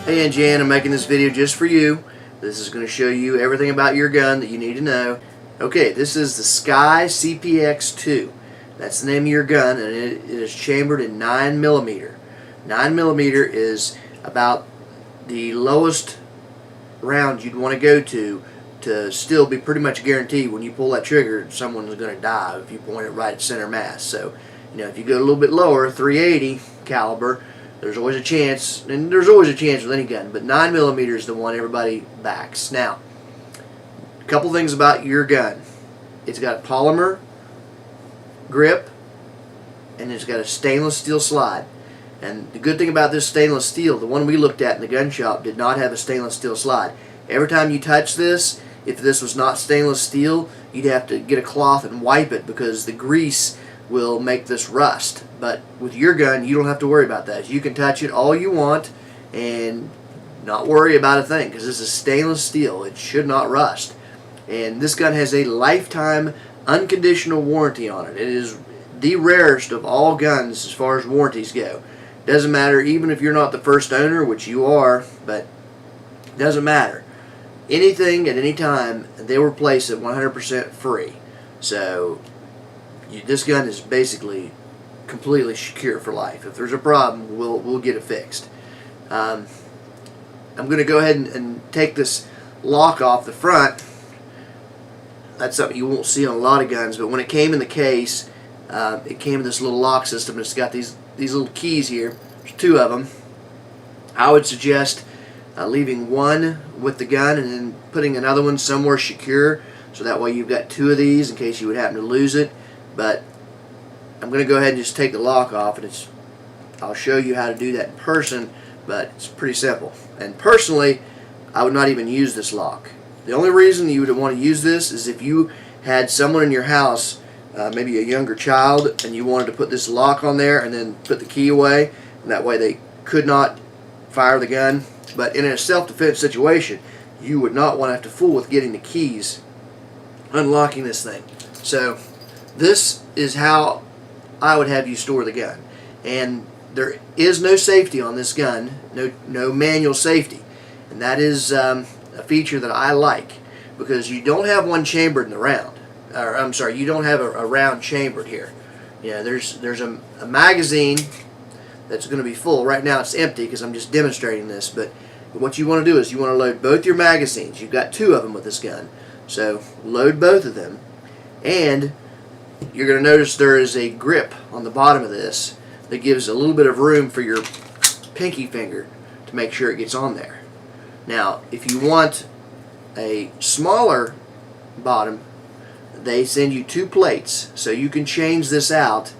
Hey, and Jan, I'm making this video just for you. This is going to show you everything about your gun that you need to know. Okay, this is the SCCY CPX-2. That's the name of your gun, and it is chambered in 9mm. 9mm is about the lowest round you'd want to go to still be pretty much guaranteed when you pull that trigger someone's going to die if you point it right at center mass. So, you know, if you go a little bit lower, 380 caliber, there's always a chance, and there's always a chance with any gun, but 9mm is the one everybody backs. Now, a couple things about your gun. It's got a polymer grip, and it's got a stainless steel slide. And the good thing about this stainless steel, the one we looked at in the gun shop, did not have a stainless steel slide. Every time you touch this, if this was not stainless steel, you'd have to get a cloth and wipe it because the grease will make this rust. But with your gun, you don't have to worry about that. You can touch it all you want and not worry about a thing because this is stainless steel. It should not rust. And this gun has a lifetime unconditional warranty on it. It is the rarest of all guns as far as warranties go. Doesn't matter even if you're not the first owner, which you are, but it doesn't matter. Anything at any time, they will replace it 100% free. So this gun is basically completely secure for life. If there's a problem, we'll get it fixed. I'm going to go ahead and take this lock off the front. That's something you won't see on a lot of guns, but when it came in the case, it came with this little lock system. It's got these little keys here. There's two of them. I would suggest leaving one with the gun and then putting another one somewhere secure, so that way you've got two of these in case you would happen to lose it. But I'm going to go ahead and just take the lock off, and I'll show you how to do that in person, but it's pretty simple. And personally, I would not even use this lock. The only reason you would want to use this is if you had someone in your house, maybe a younger child, and you wanted to put this lock on there and then put the key away, and that way they could not fire the gun. But in a self-defense situation, you would not want to have to fool with getting the keys, unlocking this thing. So this is how I would have you store the gun. And there is no safety on this gun, no manual safety. And that is a feature that I like, because you don't have one chambered in the round. Or, I'm sorry, you don't have a round chambered here. You know, there's a magazine that's going to be full. Right now it's empty because I'm just demonstrating this, but what you want to do is you want to load both your magazines. You've got two of them with this gun. So load both of them, and you're going to notice there is a grip on the bottom of this that gives a little bit of room for your pinky finger to make sure it gets on there. Now, if you want a smaller bottom, they send you two plates, so you can change this out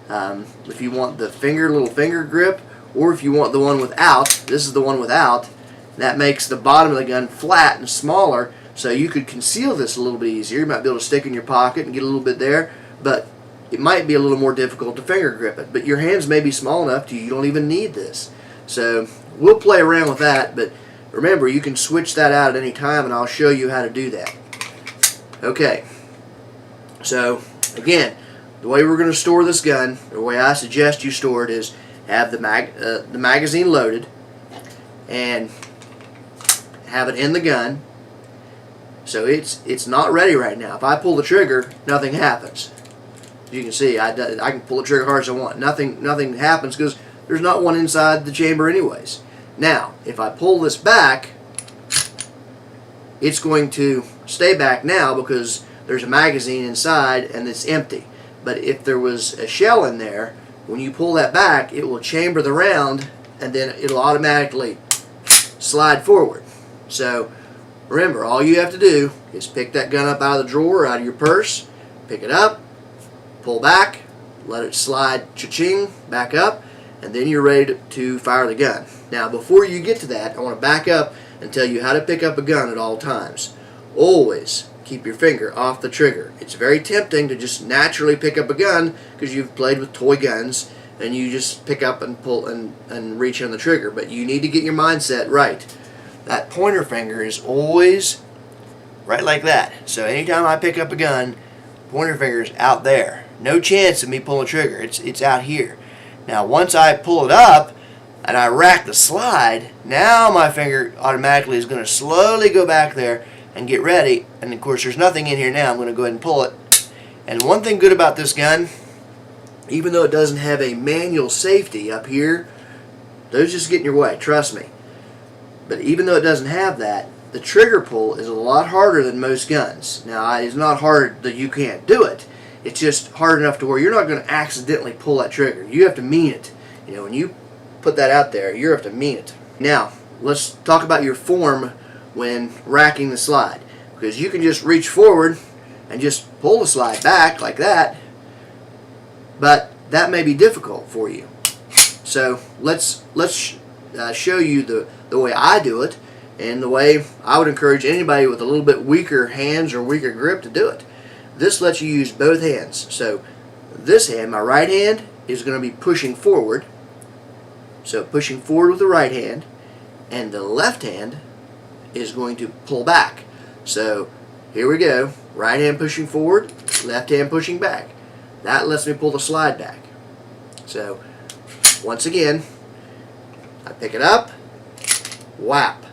if you want the little finger grip, or if you want the one without. This is the one without. That makes the bottom of the gun flat and smaller, so you could conceal this a little bit easier. You might be able to stick it in your pocket and get a little bit there, but it might be a little more difficult to finger grip it. But your hands may be small enough to you don't even need this. So we'll play around with that, but remember, you can switch that out at any time, and I'll show you how to do that. Okay, so again, the way we're going to store this gun, the way I suggest you store it, is have the magazine loaded and have it in the gun. So it's not ready right now. If I pull the trigger, nothing happens. As you can see, I can pull the trigger hard as I want. Nothing happens because there's not one inside the chamber anyways. Now, if I pull this back, it's going to stay back now because there's a magazine inside and it's empty. But if there was a shell in there, when you pull that back, it will chamber the round, and then it'll automatically slide forward. So remember, all you have to do is pick that gun up out of the drawer, out of your purse, pick it up, pull back, let it slide cha-ching back up, and then you're ready to fire the gun. Now, before you get to that, I want to back up and tell you how to pick up a gun at all times. Always keep your finger off the trigger. It's very tempting to just naturally pick up a gun because you've played with toy guns and you just pick up and pull and reach on the trigger, but you need to get your mindset right. That pointer finger is always right like that. So anytime I pick up a gun, pointer finger is out there. No chance of me pulling the trigger. It's out here. Now once I pull it up, and I rack the slide, now my finger automatically is going to slowly go back there and get ready. And of course there's nothing in here now. I'm going to go ahead and pull it. And one thing good about this gun, even though it doesn't have a manual safety up here, those just get in your way, trust me. But even though it doesn't have that, the trigger pull is a lot harder than most guns. Now, it's not hard that you can't do it. It's just hard enough to where you're not going to accidentally pull that trigger. You have to mean it. You know, when you put that out there, you have to mean it. Now, let's talk about your form when racking the slide. Because you can just reach forward and just pull the slide back like that. But that may be difficult for you. So let's show you the way I do it, and the way I would encourage anybody with a little bit weaker hands or weaker grip to do it. This lets you use both hands. So this hand, my right hand, is going to be pushing forward. So pushing forward with the right hand, and the left hand is going to pull back. So here we go. Right hand pushing forward, left hand pushing back. That lets me pull the slide back. So once again, I pick it up, whap.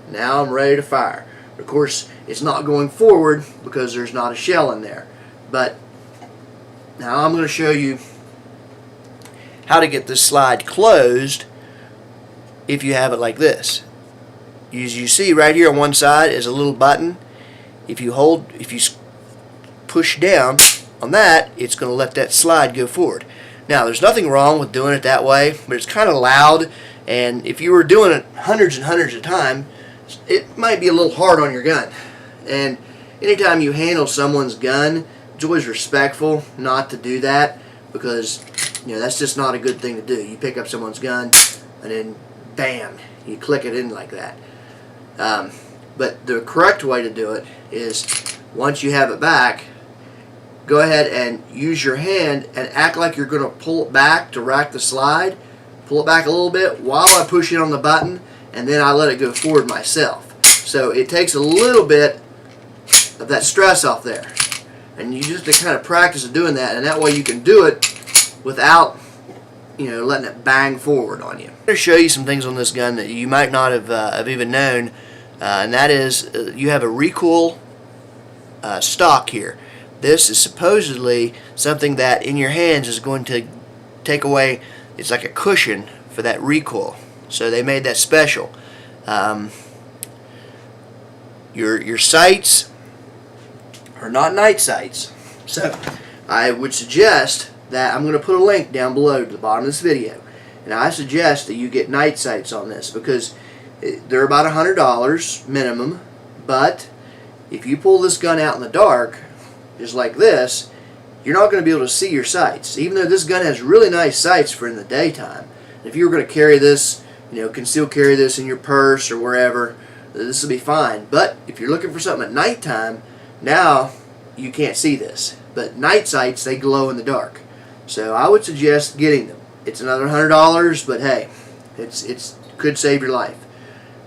Now I'm ready to fire. Of course, it's not going forward because there's not a shell in there. But now I'm going to show you how to get this slide closed if you have it like this. As you see right here on one side is a little button. If you push down on that, it's going to let that slide go forward. Now, there's nothing wrong with doing it that way, but it's kind of loud, and if you were doing it hundreds and hundreds of times, it might be a little hard on your gun. And anytime you handle someone's gun, it's always respectful not to do that, because you know that's just not a good thing to do. You pick up someone's gun and then bam, you click it in like that. But the correct way to do it is, once you have it back, go ahead and use your hand and act like you're going to pull it back to rack the slide. Pull it back a little bit while I push it on the button, and then I let it go forward myself. So it takes a little bit of that stress off there. And you just have to kind of practice doing that, and that way you can do it without, you know, letting it bang forward on you. I'm going to show you some things on this gun that you might not have even known, and that is you have a recoil stock here. This is supposedly something that in your hands is going to take away, it's like a cushion for that recoil. So they made that special. Your sights are not night sights. So I would suggest that I'm going to put a link down below to the bottom of this video. And I suggest that you get night sights on this, because they're about $100 minimum. But if you pull this gun out in the dark, just like this, you're not going to be able to see your sights. Even though this gun has really nice sights for in the daytime. If you were going to carry this, you know, conceal carry this in your purse or wherever, this will be fine. But if you're looking for something at nighttime, now you can't see this. But night sights, they glow in the dark. So I would suggest getting them. It's another $100, but hey, it could save your life.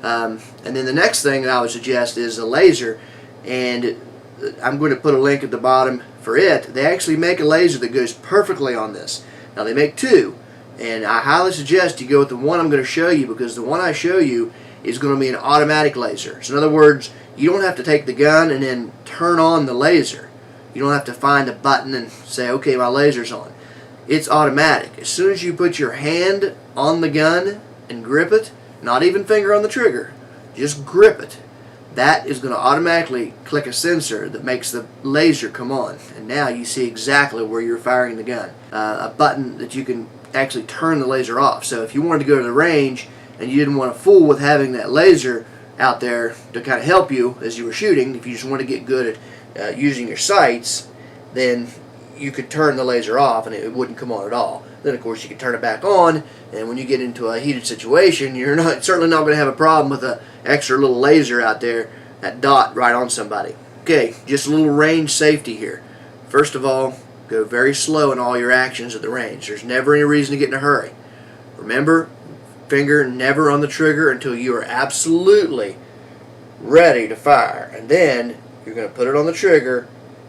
And then the next thing that I would suggest is a laser, and I'm going to put a link at the bottom for it. They actually make a laser that goes perfectly on this. Now they make two, and I highly suggest you go with the one I'm going to show you, because the one I show you is going to be an automatic laser. So in other words, you don't have to take the gun and then turn on the laser. You don't have to find a button and say, okay, my laser's on. It's automatic. As soon as you put your hand on the gun and grip it, not even finger on the trigger, just grip it, that is going to automatically click a sensor that makes the laser come on. And now you see exactly where you're firing the gun. A button that you can actually turn the laser off. So if you wanted to go to the range and you didn't want to fool with having that laser out there to kind of help you as you were shooting, if you just want to get good at using your sights, then you could turn the laser off and it wouldn't come on at all. Then of course you could turn it back on, and when you get into a heated situation, you're certainly not going to have a problem with an extra little laser out there, that dot right on somebody. Okay, just a little range safety here. First of all, go very slow in all your actions at the range. There's never any reason to get in a hurry. Remember, finger never on the trigger until you are absolutely ready to fire. And then you're going to put it on the trigger,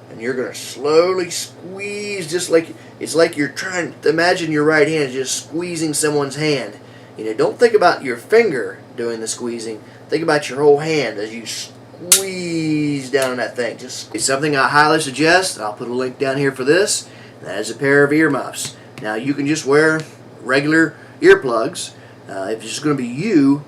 and you're going to slowly squeeze, just like it's like you're trying to imagine your right hand just squeezing someone's hand, don't think about your finger doing the squeezing. Think about your whole hand as you squeeze down on that thing. It's something I highly suggest. I'll put a link down here for this. That is a pair of earmuffs. Now you can just wear regular earplugs. If it's just going to be you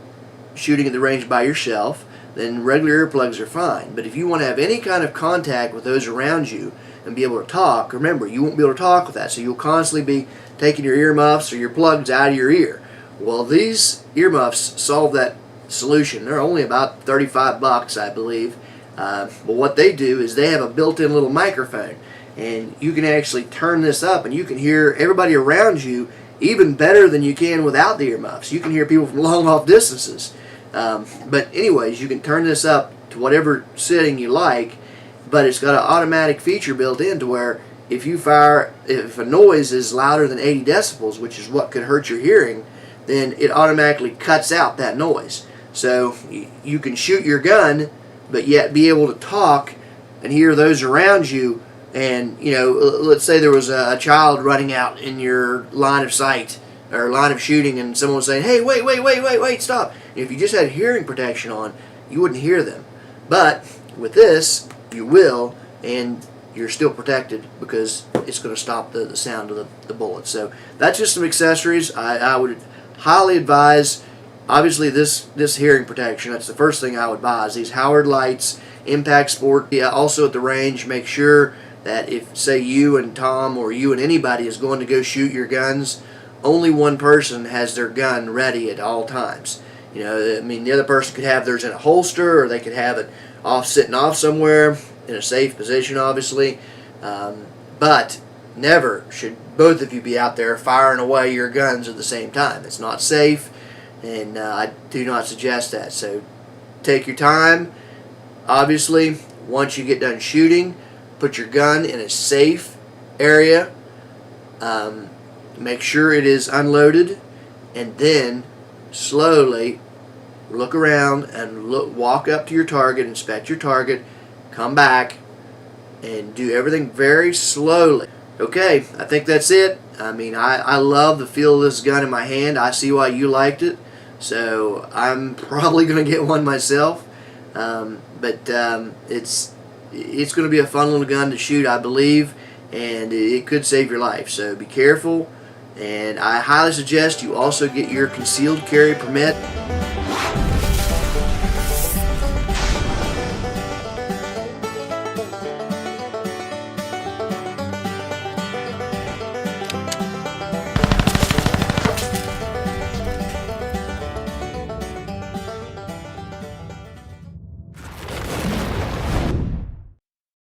shooting at the range by yourself, then regular earplugs are fine. But if you want to have any kind of contact with those around you and be able to talk, remember, you won't be able to talk with that, so you'll constantly be taking your earmuffs or your plugs out of your ear. Well, these earmuffs solve that solution. They're only about 35 bucks, I believe. But what they do is they have a built-in little microphone, and you can actually turn this up and you can hear everybody around you even better than you can without the earmuffs. You can hear people from long off distances. But anyways, you can turn this up to whatever setting you like, but it's got an automatic feature built in to where if a noise is louder than 80 decibels, which is what could hurt your hearing, then it automatically cuts out that noise. So you can shoot your gun, but yet be able to talk and hear those around you. And, let's say there was a child running out in your line of sight or line of shooting, and someone was saying, hey, wait, stop. And if you just had hearing protection on, you wouldn't hear them. But with this, you will, and you're still protected because it's going to stop the sound of the bullet. So that's just some accessories. I would highly advise, obviously, this hearing protection. That's the first thing I would buy is these Howard lights, Impact Sport. Yeah, also at the range, make sure that if, say, you and Tom or you and anybody is going to go shoot your guns, only one person has their gun ready at all times. The other person could have theirs in a holster, or they could have it sitting off somewhere in a safe position, obviously. But never should both of you be out there firing away your guns at the same time. It's not safe, and I do not suggest that. So take your time. Obviously, once you get done shooting, put your gun in a safe area. Make sure it is unloaded, and then slowly look around and walk up to your target, inspect your target, come back, and do everything very slowly. Okay, I think that's it. I love the feel of this gun in my hand. I see why you liked it, so I'm probably going to get one myself. But it's going to be a fun little gun to shoot, I believe, and it could save your life. So be careful, and I highly suggest you also get your concealed carry permit.